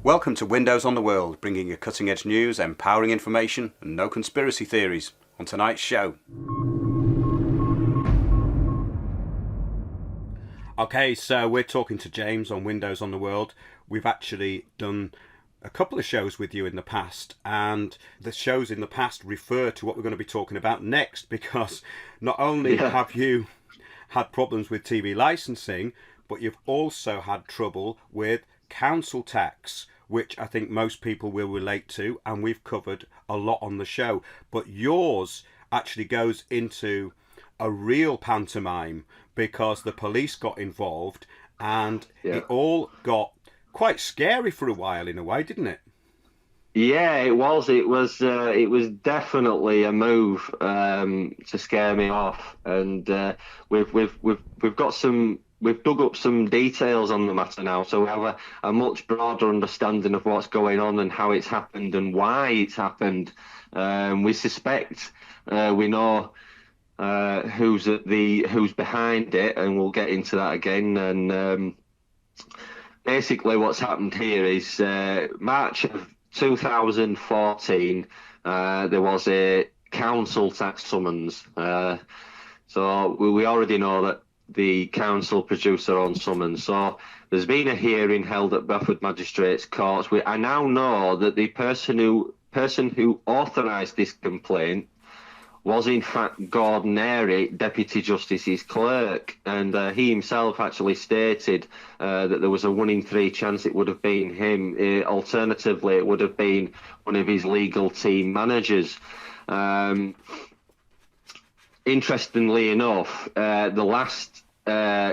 Welcome to Windows on the World, bringing you cutting-edge news, empowering information, and no conspiracy theories. On tonight's show. Okay, so we're talking to James on Windows on the World. We've actually done a couple of shows with you in the past, and the shows in the past refer to what we're going to be talking about next, because not only have you had problems with TV licensing, but you've also had trouble with council tax, which I think most people will relate to, and we've covered a lot on the show. But yours actually goes into a real pantomime, because the police got involved, and it all got quite scary for a while, in a way, didn't it? Yeah, it was. It was definitely a move to scare me off, and we've got some. We've dug up some details on the matter now, so we have a much broader understanding of what's going on and how it's happened and why it's happened. We suspect we know who's behind it, and we'll get into that again. And basically, what's happened here is March of 2014. There was a council tax summons. So we already know that the council produced their own summons. So there's been a hearing held at Bradford Magistrates Courts. I now know that the person who authorised this complaint was in fact Gordon Airy, Deputy Justice's clerk, and he himself actually stated that there was a 1 in 3 chance it would have been him. Alternatively, it would have been one of his legal team managers. Interestingly enough, the last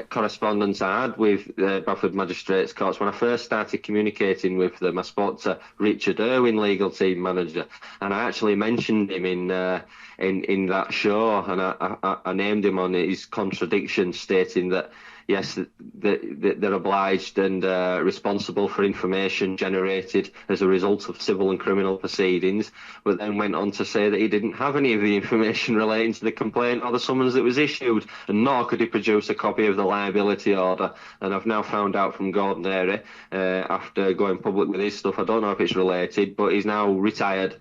correspondence I had with Bradford Magistrates Courts, when I first started communicating with them, I spoke to Richard Irwin, legal team manager, and I actually mentioned him in that show, and I named him on his contradiction, stating that yes, they're obliged and responsible for information generated as a result of civil and criminal proceedings, but then went on to say that he didn't have any of the information relating to the complaint or the summons that was issued, and nor could he produce a copy of the liability order. And I've now found out from Gordon Airy, after going public with his stuff, I don't know if it's related, but he's now retired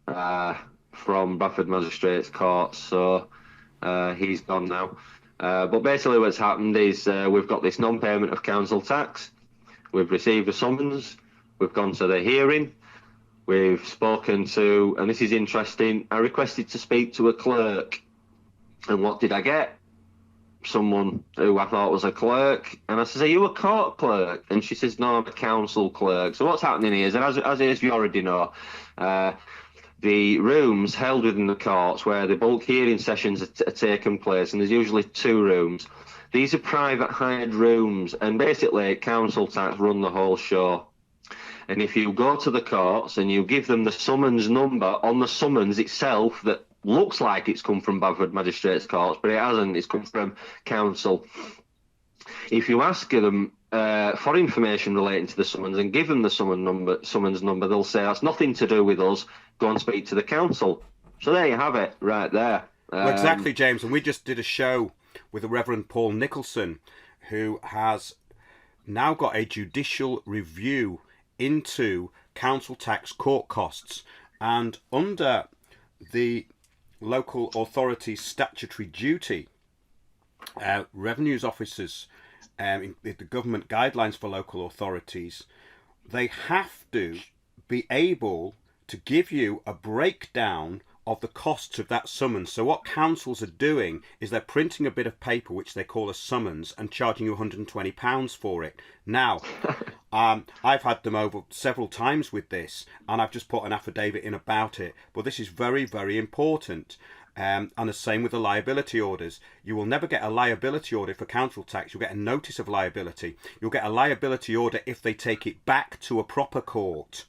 from Bradford Magistrates Courts, so he's gone now. But basically what's happened is we've got this non-payment of council tax, we've received a summons, we've gone to the hearing, we've spoken to, and this is interesting, I requested to speak to a clerk, and what did I get? Someone who I thought was a clerk, and I says, are you a court clerk? And she says, no, I'm a council clerk. So what's happening here is, and as you already know, the rooms held within the courts where the bulk hearing sessions are taking place, and there's usually 2 rooms. These are private hired rooms, and basically council tax run the whole show. And if you go to the courts and you give them the summons number on the summons itself that looks like it's come from Bradford Magistrates Courts, but it hasn't, it's come from council. If you ask them for information relating to the summons and give them the summons number, they'll say that's nothing to do with us, go and speak to the council. So there you have it, right there. Well, exactly, James, and we just did a show with the Reverend Paul Nicholson, who has now got a judicial review into council tax court costs, and under the local authority's statutory duty, revenues officers, the government guidelines for local authorities, they have to be able to give you a breakdown of the costs of that summons. So what councils are doing is they're printing a bit of paper which they call a summons and charging you £120 for it. Now, I've had them over several times with this, and I've just put an affidavit in about it. But this is very, very important. And the same with the liability orders. You will never get a liability order for council tax. You'll get a notice of liability. You'll get a liability order if they take it back to a proper court.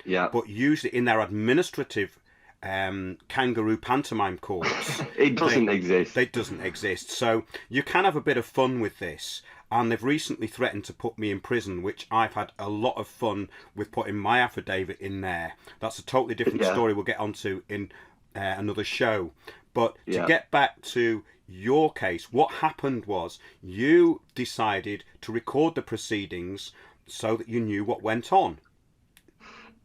Yeah. But usually in their administrative kangaroo pantomime courts, it doesn't exist. It doesn't exist. So you can have a bit of fun with this. And they've recently threatened to put me in prison, which I've had a lot of fun with putting my affidavit in there. That's a totally different story we'll get onto in another show. But to get back to your case, what happened was you decided to record the proceedings so that you knew what went on.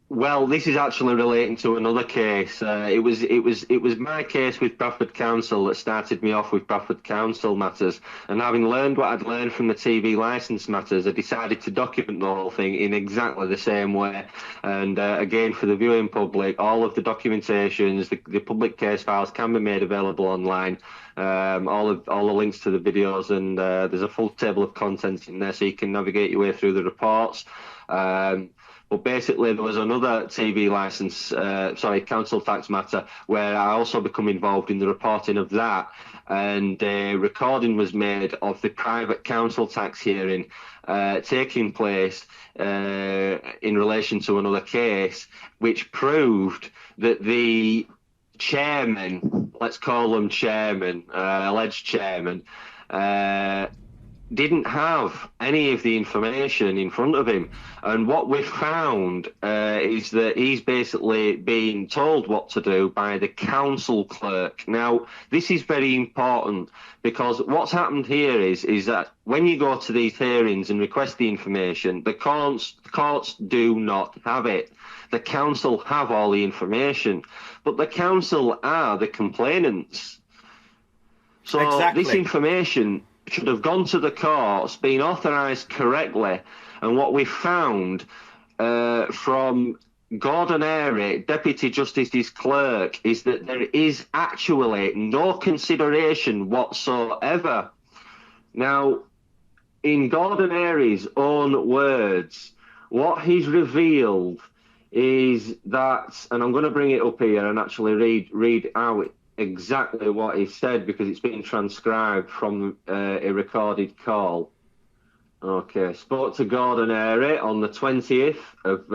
Well, this is actually relating to another case. It was my case with Bradford Council that started me off with Bradford Council matters. And having learned what I'd learned from the TV licence matters, I decided to document the whole thing in exactly the same way. And again, for the viewing public, all of the documentations, the public case files can be made available online. All the links to the videos, and there's a full table of contents in there, so you can navigate your way through the reports. But basically, there was another TV licence, council tax matter, where I also become involved in the reporting of that. And a recording was made of the private council tax hearing taking place in relation to another case, which proved that the chairman, let's call them chairman, alleged chairman, didn't have any of the information in front of him. And what we found is that he's basically being told what to do by the council clerk. Now, this is very important, because what's happened here is that when you go to these hearings and request the information, the courts do not have it. The council have all the information, but the council are the complainants. So this information should have gone to the courts, been authorised correctly. And what we found from Gordon Airy, Deputy Justice's clerk, is that there is actually no consideration whatsoever. Now, in Gordon Airy's own words, what he's revealed is that, and I'm going to bring it up here and actually read out exactly what he said, because it's been transcribed from a recorded call. Okay, spoke to Gordon Airy on the 20th of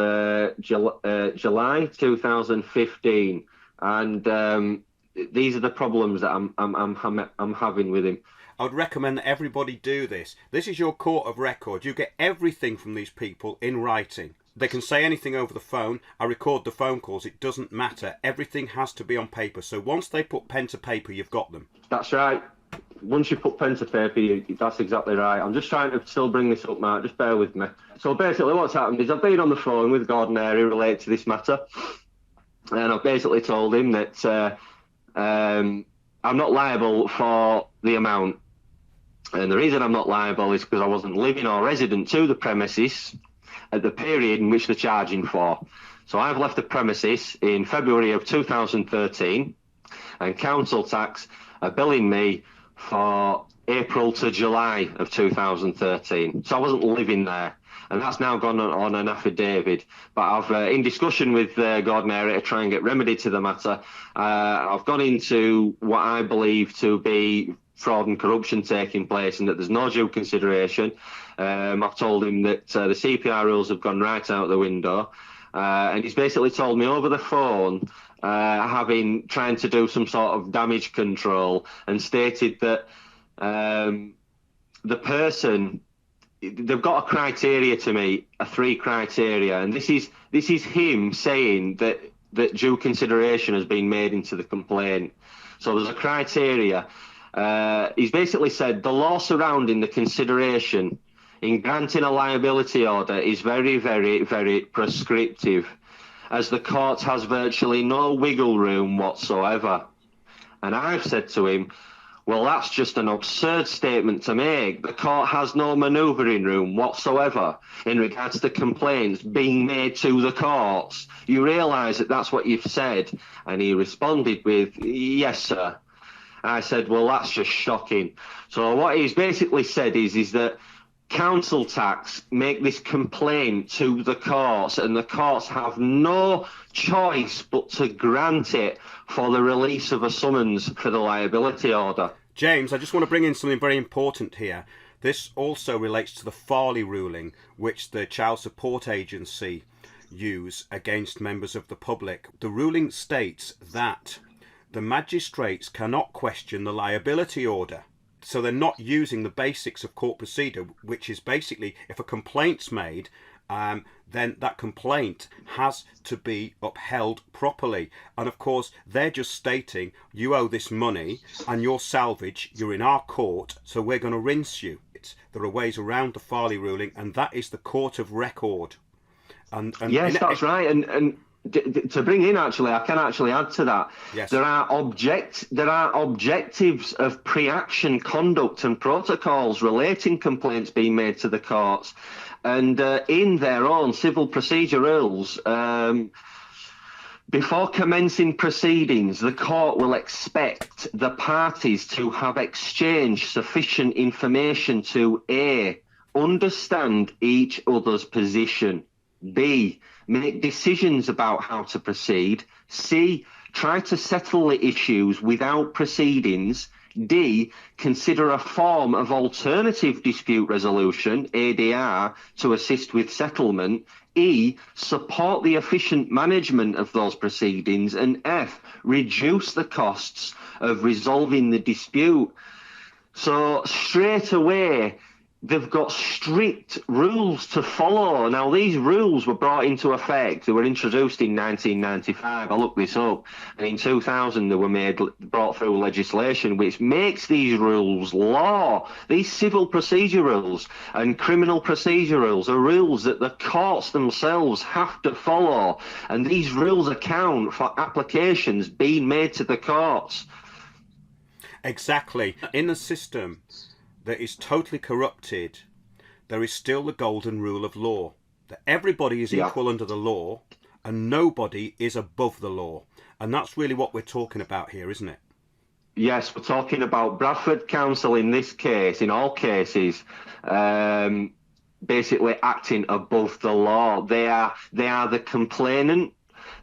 July 2015, and these are the problems that I'm having with him. I would recommend that everybody do this. This is your court of record. You get everything from these people in writing. They can say anything over the phone. I record the phone calls. It doesn't matter. Everything has to be on paper. So once they put pen to paper, you've got them. That's right. Once you put pen to paper, that's exactly right. I'm just trying to still bring this up, Mark. Just bear with me. So basically what's happened is I've been on the phone with Gordon Airy related to this matter. And I've basically told him that I'm not liable for the amount. And the reason I'm not liable is because I wasn't living or resident to the premises at the period in which they're charging for. So I've left the premises in February of 2013, and council tax are billing me for April to July of 2013. So I wasn't living there, and that's now gone on an affidavit. But I've, in discussion with Gordon Airy to try and get remedy to the matter, I've gone into what I believe to be fraud and corruption taking place, and that there's no due consideration. I've told him that the CPR rules have gone right out the window, and he's basically told me over the phone, trying to do some sort of damage control, and stated that the person, they've got a criteria to meet, a 3 criteria, and this is him saying that due consideration has been made into the complaint. So there's a criteria. He's basically said the law surrounding the consideration in granting a liability order is very, very, very prescriptive, as the court has virtually no wiggle room whatsoever. And I've said to him, Well, that's just an absurd statement to make. The court has no manoeuvring room whatsoever in regards to complaints being made to the courts. You realise that that's what you've said? And he responded with, yes, sir. I said, well, that's just shocking. So what he's basically said is that council tax make this complaint to the courts, and the courts have no choice but to grant it for the release of a summons for the liability order. James, I just want to bring in something very important here. This also relates to the Farley ruling, which the Child Support Agency use against members of the public. The ruling states that the magistrates cannot question the liability order. So they're not using the basics of court procedure, which is basically if a complaint's made, then that complaint has to be upheld properly. And of course, they're just stating you owe this money and you're salvage, you're in our court, so we're going to rinse you. There are ways around the Farley ruling, and that is the court of record. And yes, that's right. And to bring in, actually, I can actually add to that. Yes. There are objectives of pre-action conduct and protocols relating complaints being made to the courts, and in their own civil procedure rules, before commencing proceedings, the court will expect the parties to have exchanged sufficient information to A, understand each other's position, B, make decisions about how to proceed, C, try to settle the issues without proceedings, D, consider a form of alternative dispute resolution, ADR, to assist with settlement, E, support the efficient management of those proceedings, and F, reduce the costs of resolving the dispute. So straight away, they've got strict rules to follow. Now, these rules were brought into effect. They were introduced in 1995. I looked this up. And in 2000, they were brought through legislation which makes these rules law. These civil procedure rules and criminal procedure rules are rules that the courts themselves have to follow. And these rules account for applications being made to the courts. Exactly. In a system that is totally corrupted, there is still the golden rule of law, that everybody is equal under the law and nobody is above the law. And that's really what we're talking about here, isn't it? Yes, we're talking about Bradford Council in this case, in all cases, basically acting above the law. They are the complainant,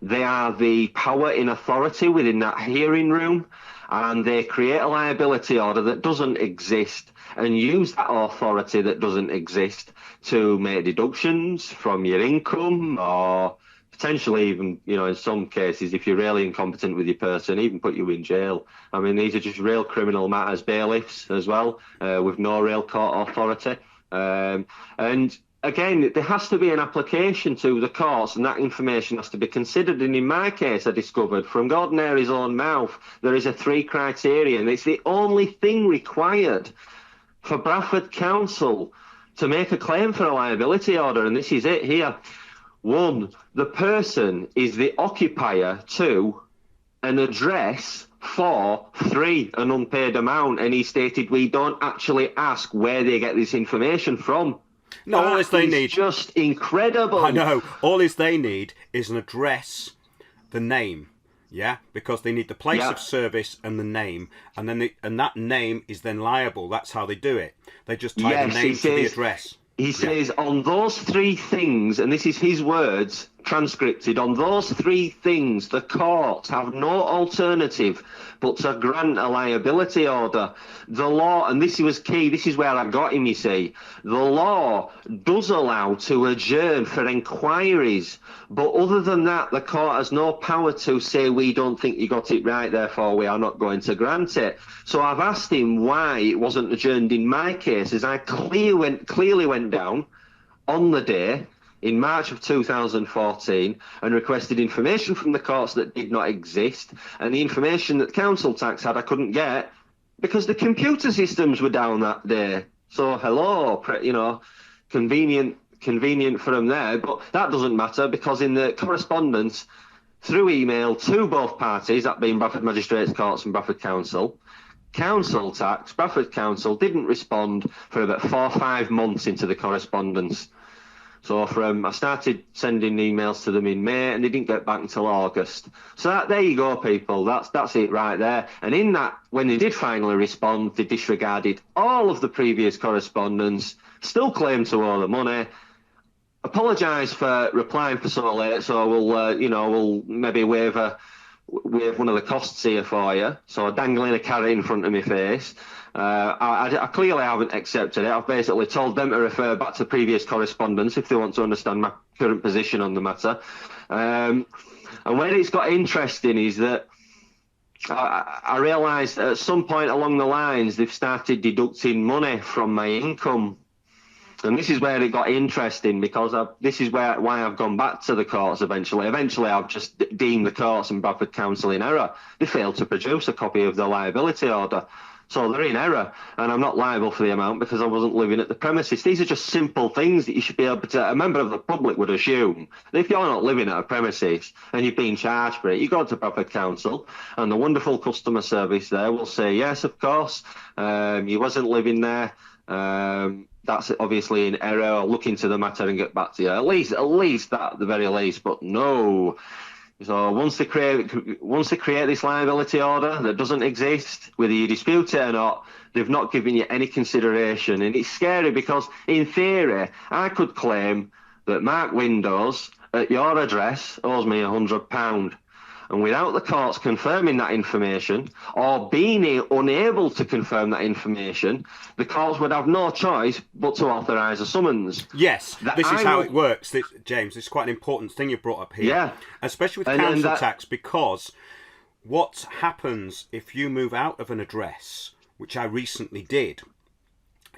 they are the power in authority within that hearing room, and they create a liability order that doesn't exist and use that authority that doesn't exist to make deductions from your income, or potentially even, in some cases, if you're really incompetent with your person, even put you in jail. I mean, these are just real criminal matters, bailiffs as well, with no real court authority. And again, there has to be an application to the courts, and that information has to be considered. And in my case, I discovered from Gordon Airy's own mouth, there is a 3 criteria, and it's the only thing required for Bradford Council to make a claim for a liability order, and this is it here. 1, the person is the occupier. 2, an address. 4, 3, an unpaid amount. And he stated we don't actually ask where they get this information from. No, all they need, just incredible. I know. All they need is an address, the name. Yeah, because they need the place of service and the name, and then and that name is then liable. That's how they do it. They just tie the name to the address. He says on those 3 things, and this is his words transcripted, on those 3 things, the courts have no alternative but to grant a liability order. The law, and this was key, this is where I got him, you see, the law does allow to adjourn for inquiries, but other than that, the court has no power to say we don't think you got it right, therefore we are not going to grant it. So I've asked him why it wasn't adjourned in my case, as I clearly went down on the day in March of 2014 and requested information from the courts that did not exist, and the information that council tax had I couldn't get because the computer systems were down that day. So hello, convenient for them there, but that doesn't matter because in the correspondence through email to both parties, that being Bradford Magistrates Courts and Bradford Council, council tax, Bradford Council didn't respond for about 4 or 5 months into the correspondence. So I started sending emails to them in May, and they didn't get back until August. So there you go, people. That's it right there. And in that, when they did finally respond, they disregarded all of the previous correspondence, still claimed to owe the money. Apologise for replying for so late. So we'll maybe waive one of the costs here for you. So dangling a carrot in front of my face. I clearly haven't accepted it. I've basically told them to refer back to previous correspondence if they want to understand my current position on the matter. And where it's got interesting is that I realised at some point along the lines they've started deducting money from my income. And this is where it got interesting, because this is why I've gone back to the courts eventually. Eventually, I've just deemed the courts and Bradford Council in error. They failed to produce a copy of the liability order. So they're in error, and I'm not liable for the amount because I wasn't living at the premises. These are just simple things that you should be able to... A member of the public would assume that if you're not living at a premises and you've been charged for it, you go to Bradford Council, and the wonderful customer service there will say, yes, of course, you wasn't living there. That's obviously in error. I'll look into the matter and get back to you. At least that, at the very least. But no. So once they create this liability order that doesn't exist, whether you dispute it or not, they've not given you any consideration. And it's scary because, in theory, I could claim that Mark Windows at your address owes me £100. And without the courts confirming that information, or being unable to confirm that information, the courts would have no choice but to authorise a summons. Yes, this is how it works. James, this is quite an important thing you brought up here. Yeah. Especially with council tax, because what happens if you move out of an address, which I recently did,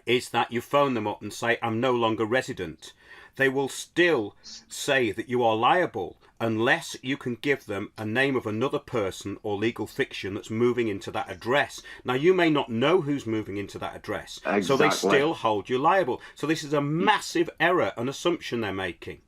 is that you phone them up and say, I'm no longer resident. They will still say that you are liable unless you can give them a name of another person or legal fiction that's moving into that address. Now, you may not know who's moving into that address, exactly. So they still hold you liable. So this is a massive error, an assumption they're making.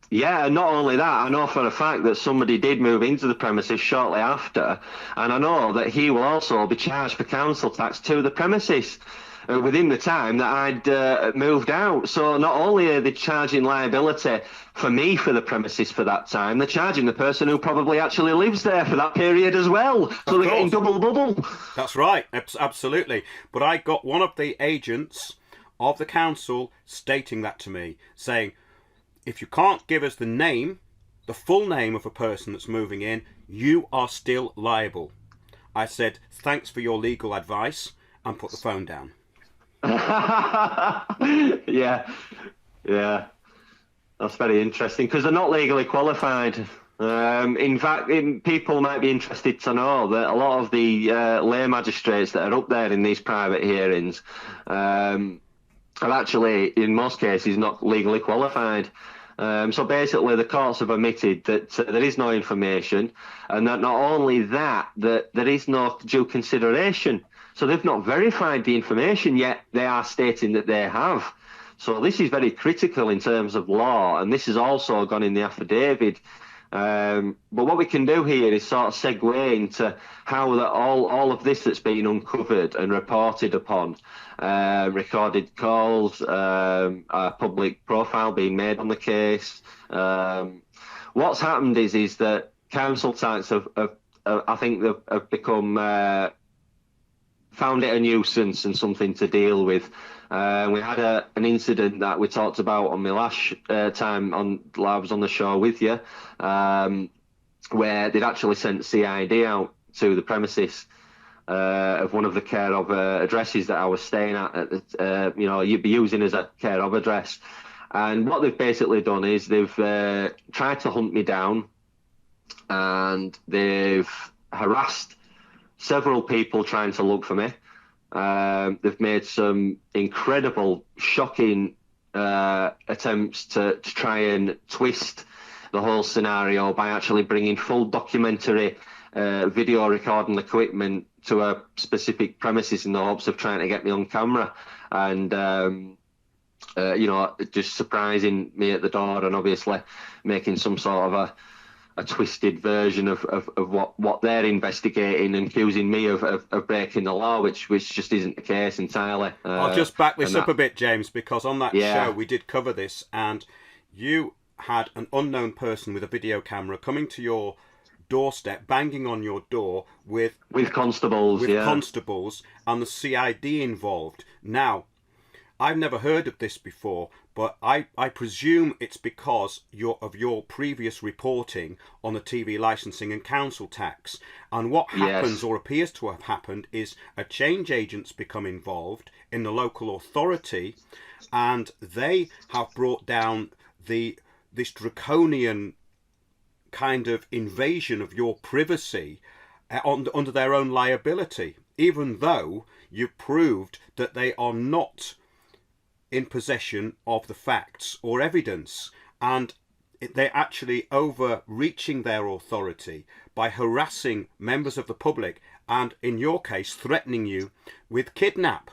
Yeah, and not only that, I know for a fact that somebody did move into the premises shortly after, and I know that he will also be charged for council tax to the premises within the time that I'd moved out. So not only are they charging liability for me for the premises for that time, they're charging the person who probably actually lives there for that period as well. So they're getting double bubble. That's right, absolutely. But I got one of the agents of the council stating that to me, saying, if you can't give us the name, the full name of a person that's moving in, you are still liable. I said, thanks for your legal advice, and put the phone down. yeah, that's very interesting because they're not legally qualified. In fact, people might be interested to know that a lot of the lay magistrates that are up there in these private hearings are actually, in most cases, not legally qualified. So basically, the courts have admitted that there is no information, and that not only that there is no due consideration. So they've not verified the information, yet they are stating that they have. So this is very critical in terms of law, and this has also gone in the affidavit. But what we can do here is sort of segue into how that all of this that's been uncovered and reported upon, recorded calls, a public profile being made on the case. What's happened is that council tax have become found it a nuisance and something to deal with. We had an incident that we talked about on my last time I was on the show with you, where they'd actually sent CID out to the premises of one of the care of addresses that I was staying at you'd be using as a care of address. And what they've basically done is they've tried to hunt me down, and they've harassed several people trying to look for me. They've made some incredible, shocking attempts to try and twist the whole scenario by actually bringing full documentary video recording equipment to a specific premises in the hopes of trying to get me on camera, and just surprising me at the door, and obviously making some sort of a twisted version of what they're investigating and accusing me of breaking the law, which just isn't the case entirely. I'll just back this up a bit, James, because on that Yeah. show we did cover this, and you had an unknown person with a video camera coming to your doorstep, banging on your door with constables, constables, and the CID involved. Now, I've never heard of this before, but I presume it's because of your previous reporting on the TV licensing and council tax. And what happens, or appears to have happened, is a change agent's become involved in the local authority, and they have brought down this draconian kind of invasion of your privacy under their own liability, even though you proved that they are not in possession of the facts or evidence, and they're actually overreaching their authority by harassing members of the public and, in your case, threatening you with kidnap.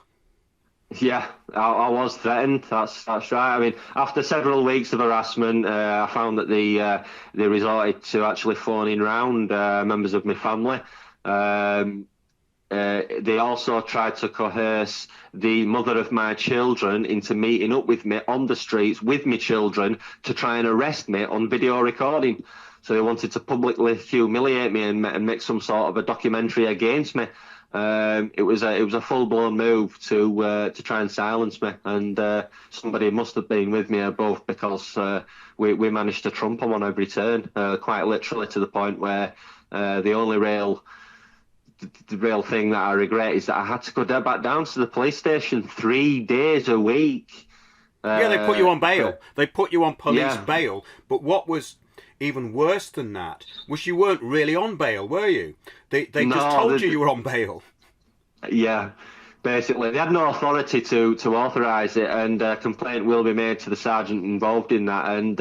Yeah, I was threatened. That's right. I mean, after several weeks of harassment, I found that they resorted to actually phoning round members of my family. They also tried to coerce the mother of my children into meeting up with me on the streets with my children to try and arrest me on video recording. So they wanted to publicly humiliate me and make some sort of a documentary against me. It was a full-blown move to try and silence me, and somebody must have been with me above, because we managed to trump them on every turn, quite literally, to the point where the real thing that I regret is that I had to go back down to the police station 3 days a week. Yeah, they put you on bail. They put you on police bail. But what was even worse than that was you weren't really on bail, were you? They just told you were on bail. Yeah, basically. They had no authority to authorise it, and a complaint will be made to the sergeant involved in that. And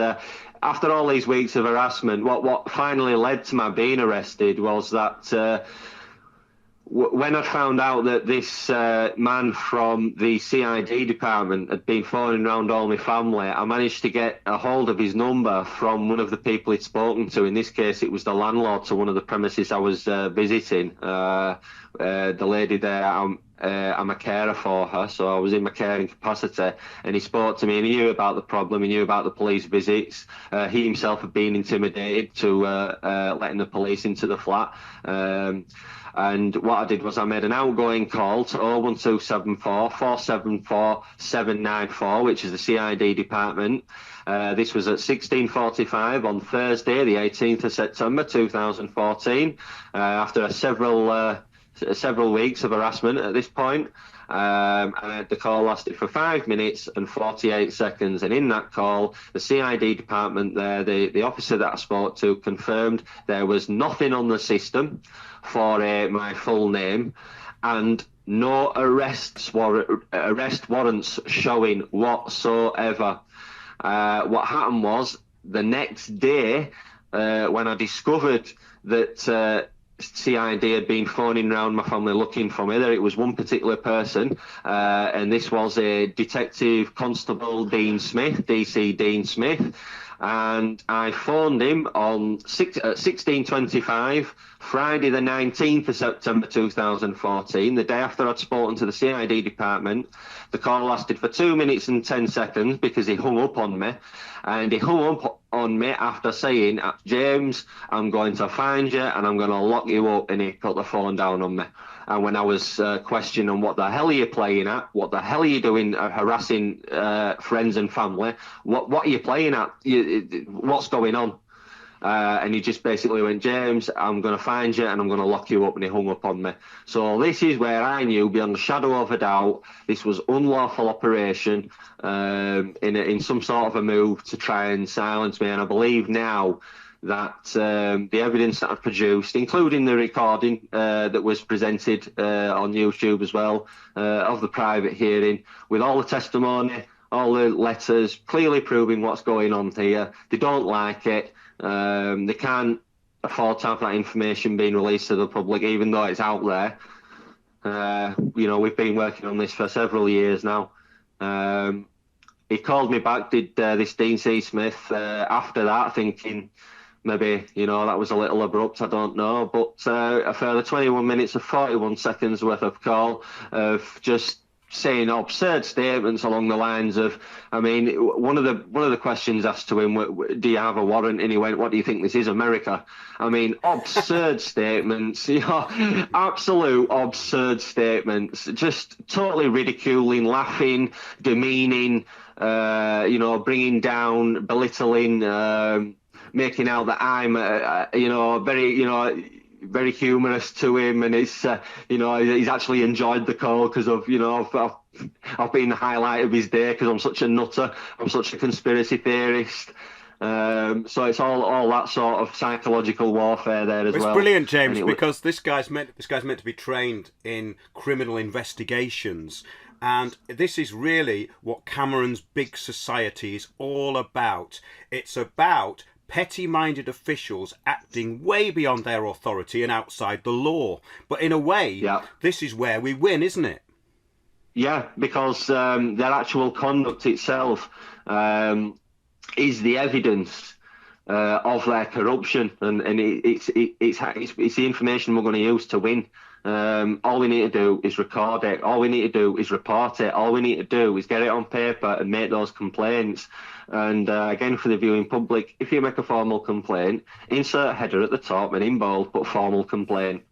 after all these weeks of harassment, what finally led to my being arrested was that when I found out that this man from the CID department had been phoning around all my family, I managed to get a hold of his number from one of the people he'd spoken to. In this case, it was the landlord to one of the premises I was visiting. The lady there, I'm a carer for her, so I was in my caring capacity, and he spoke to me, and he knew about the problem, he knew about the police visits. He himself had been intimidated to letting the police into the flat. And what I did was I made an outgoing call to 01274 474 794, which is the CID department. This was at 16:45 on Thursday, the 18th of September 2014, after several weeks of harassment at this point. And the call lasted for 5 minutes and 48 seconds. And in that call, the CID department there, the officer that I spoke to, confirmed there was nothing on the system for my full name, and no arrest warrants showing whatsoever. What happened was, the next day, when I discovered that CID had been phoning around my family looking for me, it was one particular person, and this was a Detective Constable Dean Smith, DC Dean Smith, and I phoned him on 16:25, Friday the 19th of September 2014, the day after I'd spoken to the CID department. The call lasted for 2 minutes and 10 seconds because he hung up on me, and he hung up on me after saying, "James, I'm going to find you and I'm going to lock you up," and he put the phone down on me. And when I was questioning him, "What the hell are you playing at? What the hell are you doing harassing friends and family? What are you playing at? What's going on?" And he just basically went, "James, I'm going to find you and I'm going to lock you up," and he hung up on me. So this is where I knew beyond a shadow of a doubt this was unlawful operation, in some sort of a move to try and silence me. And I believe now that the evidence that I've produced, including the recording that was presented on YouTube as well, of the private hearing, with all the testimony, all the letters clearly proving what's going on here. They don't like it. They can't afford to have that information being released to the public, even though it's out there. We've been working on this for several years now. He called me back, did this Dean C. Smith, after that, thinking maybe, that was a little abrupt, I don't know. But a further 21 minutes of 41 seconds worth of call of just saying absurd statements along the lines of, I mean, one of the questions asked to him, do you have a warrant? And he went, what do you think this is, America? I mean, absurd statements, absolute absurd statements, just totally ridiculing, laughing, demeaning, bringing down, belittling, making out that I'm, very humorous to him, and it's he's actually enjoyed the call because of I've been the highlight of his day because I'm such a nutter, I'm such a conspiracy theorist. So it's all that sort of psychological warfare there as well. It's brilliant, James, because this guy's meant to be trained in criminal investigations, and this is really what Cameron's big society is all about. It's about petty-minded officials acting way beyond their authority and outside the law. But in a way, This is where we win, isn't it? Yeah, because their actual conduct itself is the evidence of their corruption, and it's the information we're going to use to win. All we need to do is record it. All we need to do is report it. All we need to do is get it on paper and make those complaints. And again, for the viewing public, if you make a formal complaint, insert a header at the top and in bold, put formal complaint.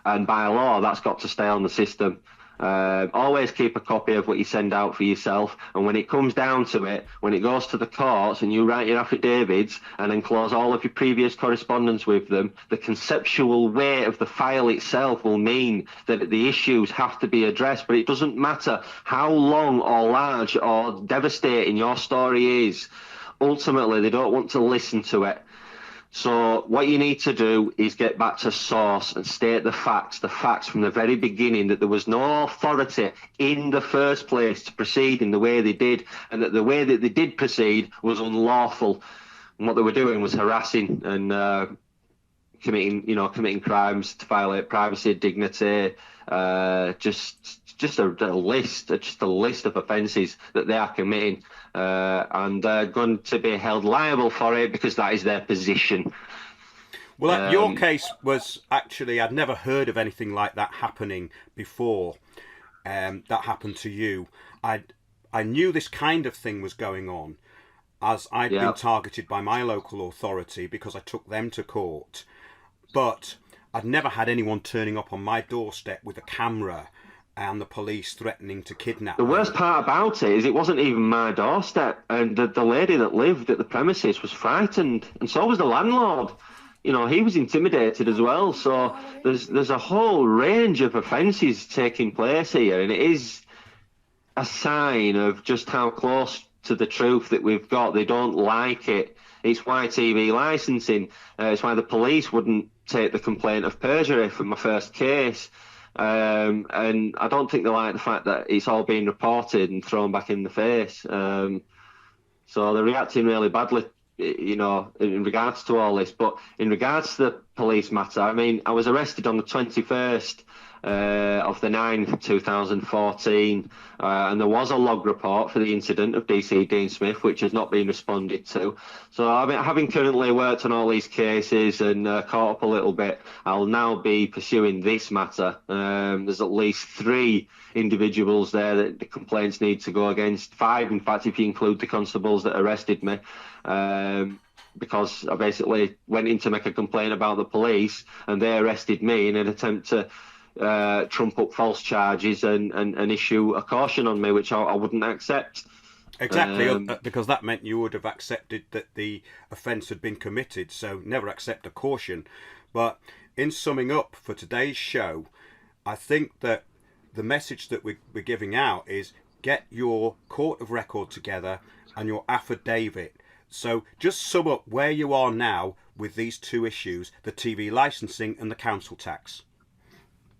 And by law, that's got to stay on the system. Always keep a copy of what you send out for yourself, and when it comes down to it, when it goes to the courts and you write your affidavits and enclose all of your previous correspondence with them, the conceptual weight of the file itself will mean that the issues have to be addressed. But it doesn't matter how long or large or devastating your story is, ultimately they don't want to listen to it. So what you need to do is get back to source and state the facts from the very beginning, that there was no authority in the first place to proceed in the way they did, and that the way that they did proceed was unlawful. And what they were doing was harassing and committing crimes to violate privacy, dignity, just a list of offences that they are committing, and they're going to be held liable for it because that is their position. Well, your case was actually, I'd never heard of anything like that happening before. That happened to you. I knew this kind of thing was going on, as I'd been targeted by my local authority because I took them to court. But I'd never had anyone turning up on my doorstep with a camera and the police threatening to kidnap me. The worst part about it is it wasn't even my doorstep, and the lady that lived at the premises was frightened, and so was the landlord. He was intimidated as well. So there's a whole range of offences taking place here, and it is a sign of just how close to the truth that we've got. They don't like it. It's why TV licensing, it's why the police wouldn't take the complaint of perjury from my first case. And I don't think they like the fact that it's all being reported and thrown back in the face. So they're reacting really badly, in regards to all this. But in regards to the police matter, I mean, I was arrested on the 21st of the 9th, 2014, and there was a log report for the incident of DC Dean Smith, which has not been responded to. So I mean, having currently worked on all these cases and caught up a little bit, I'll now be pursuing this matter. There's at least 3 individuals there that the complaints need to go against. 5, in fact, if you include the constables that arrested me. Because I basically went in to make a complaint about the police, and they arrested me in an attempt to trump up false charges and issue a caution on me, which I wouldn't accept. Exactly, because that meant you would have accepted that the offence had been committed, so never accept a caution. But in summing up for today's show, I think that the message that we're giving out is get your court of record together and your affidavit. So just sum up where you are now with these 2 issues, the TV licensing and the council tax.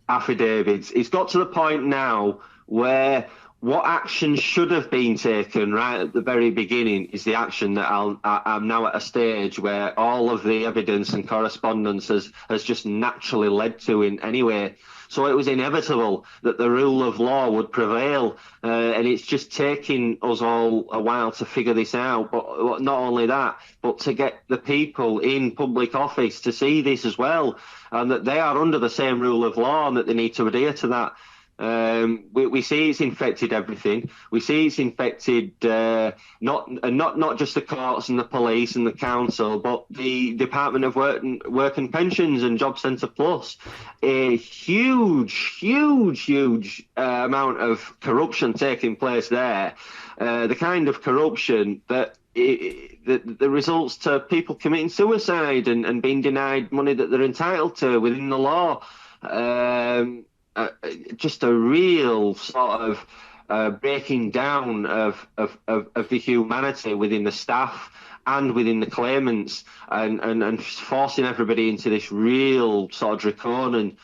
Affidavits. It's got to the point now where what action should have been taken right at the very beginning is the action that I'm now at a stage where all of the evidence and correspondence has just naturally led to in anyway. So it was inevitable that the rule of law would prevail, and it's just taking us all a while to figure this out. But not only that, but to get the people in public office to see this as well, and that they are under the same rule of law and that they need to adhere to that. We see it's infected everything. We see it's infected not just the courts and the police and the council, but the Department of Work and Pensions and Job Centre Plus. A huge amount of corruption taking place there. The kind of corruption that the results to people committing suicide and being denied money that they're entitled to within the law. Just a real sort of breaking down of the humanity within the staff and within the claimants, and forcing everybody into this real sort of draconian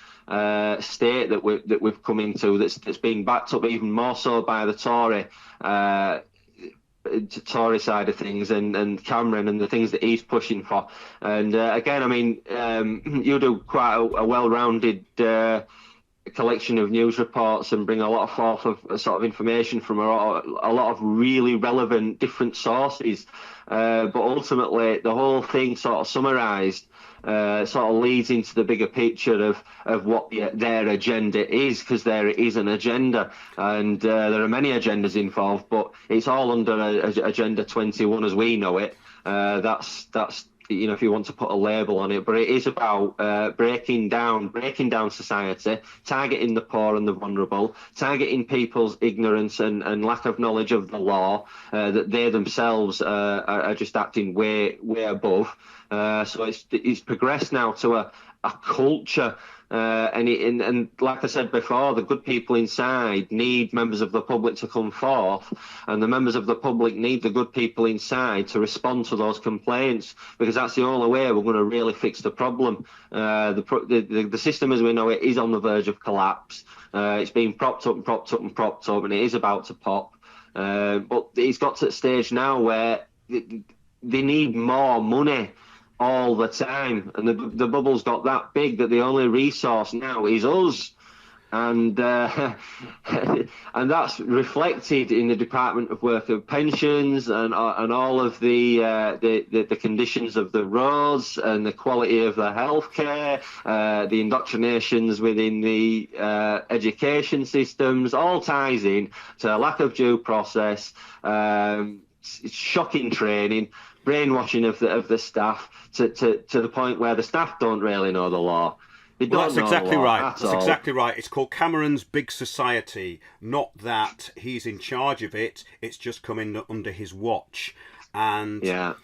state that we've come into, that's been backed up even more so by the Tory side of things, and Cameron and the things that he's pushing for. And again, I mean, you do quite a well-rounded collection of news reports and bring a lot of sort of information from a lot of really relevant different sources, but ultimately the whole thing sort of summarized sort of leads into the bigger picture of what their agenda is, because there is an agenda, and there are many agendas involved, but it's all under Agenda 21 as we know it. That's if you want to put a label on it, but it is about breaking down society, targeting the poor and the vulnerable, targeting people's ignorance and lack of knowledge of the law, that they themselves are just acting way above. So it's progressed now to a culture. And like I said before, the good people inside need members of the public to come forth, and the members of the public need the good people inside to respond to those complaints, because that's the only way we're going to really fix the problem. The system as we know it is on the verge of collapse. It's been propped up, and it is about to pop. But it's got to the stage now where they need more money all the time, and the bubble's got that big that the only resource now is us, and and that's reflected in the Department of Work and Pensions and all of the conditions of the roads and the quality of the healthcare, the indoctrinations within the education systems. All ties in to a lack of due process, shocking training, brainwashing of the staff to the point where the staff don't really know the law. That's exactly right. That's exactly right. It's called Cameron's Big Society. Not that he's in charge of it. It's just coming under his watch. And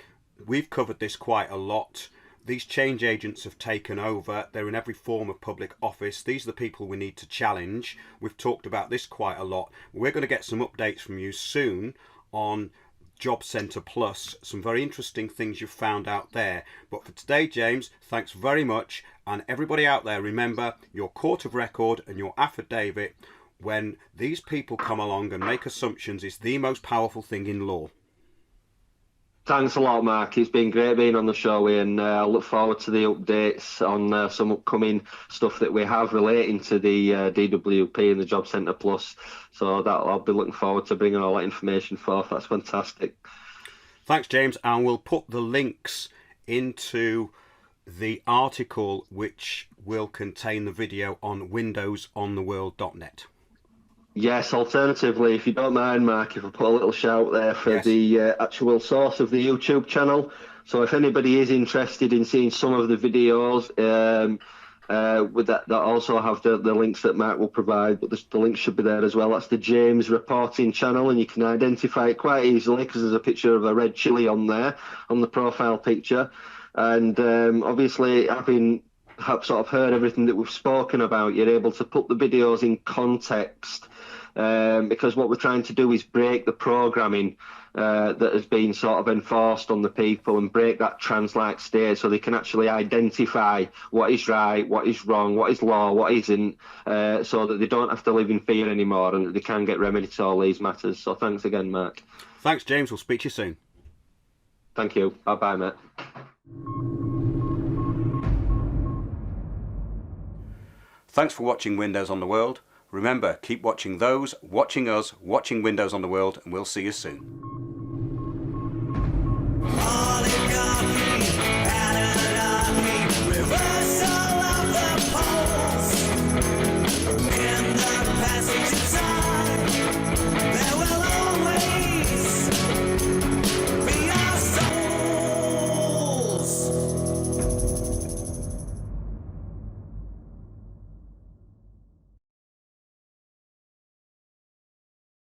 we've covered this quite a lot. These change agents have taken over. They're in every form of public office. These are the people we need to challenge. We've talked about this quite a lot. We're going to get some updates from you soon on Job Centre Plus, some very interesting things you've found out there. But for today, James, thanks very much. And everybody out there, remember, your court of record and your affidavit, when these people come along and make assumptions, is the most powerful thing in law. Thanks a lot, Mark. It's been great being on the show, and I look forward to the updates on some upcoming stuff that we have relating to the DWP and the Job Centre Plus. So I'll be looking forward to bringing all that information forth. That's fantastic. Thanks, James. And we'll put the links into the article which will contain the video on windowsontheworld.net. Yes, alternatively, if you don't mind, Mark, if I put a little shout there for the actual source of the YouTube channel. So if anybody is interested in seeing some of the videos, with that also have the links that Mark will provide, but the links should be there as well. That's the James Reporting channel, and you can identify it quite easily because there's a picture of a red chili on there, on the profile picture. And obviously, having sort of heard everything that we've spoken about, you're able to put the videos in context because what we're trying to do is break the programming that has been sort of enforced on the people, and break that trans-like state so they can actually identify what is right, what is wrong, what is law, what isn't, so that they don't have to live in fear anymore, and that they can get remedy to all these matters. So thanks again, Mark. Thanks, James. We'll speak to you soon. Thank you. Bye-bye, mate. Thanks for watching Windows on the World. Remember, keep watching those, watching us, watching Windows on the World, and we'll see you soon.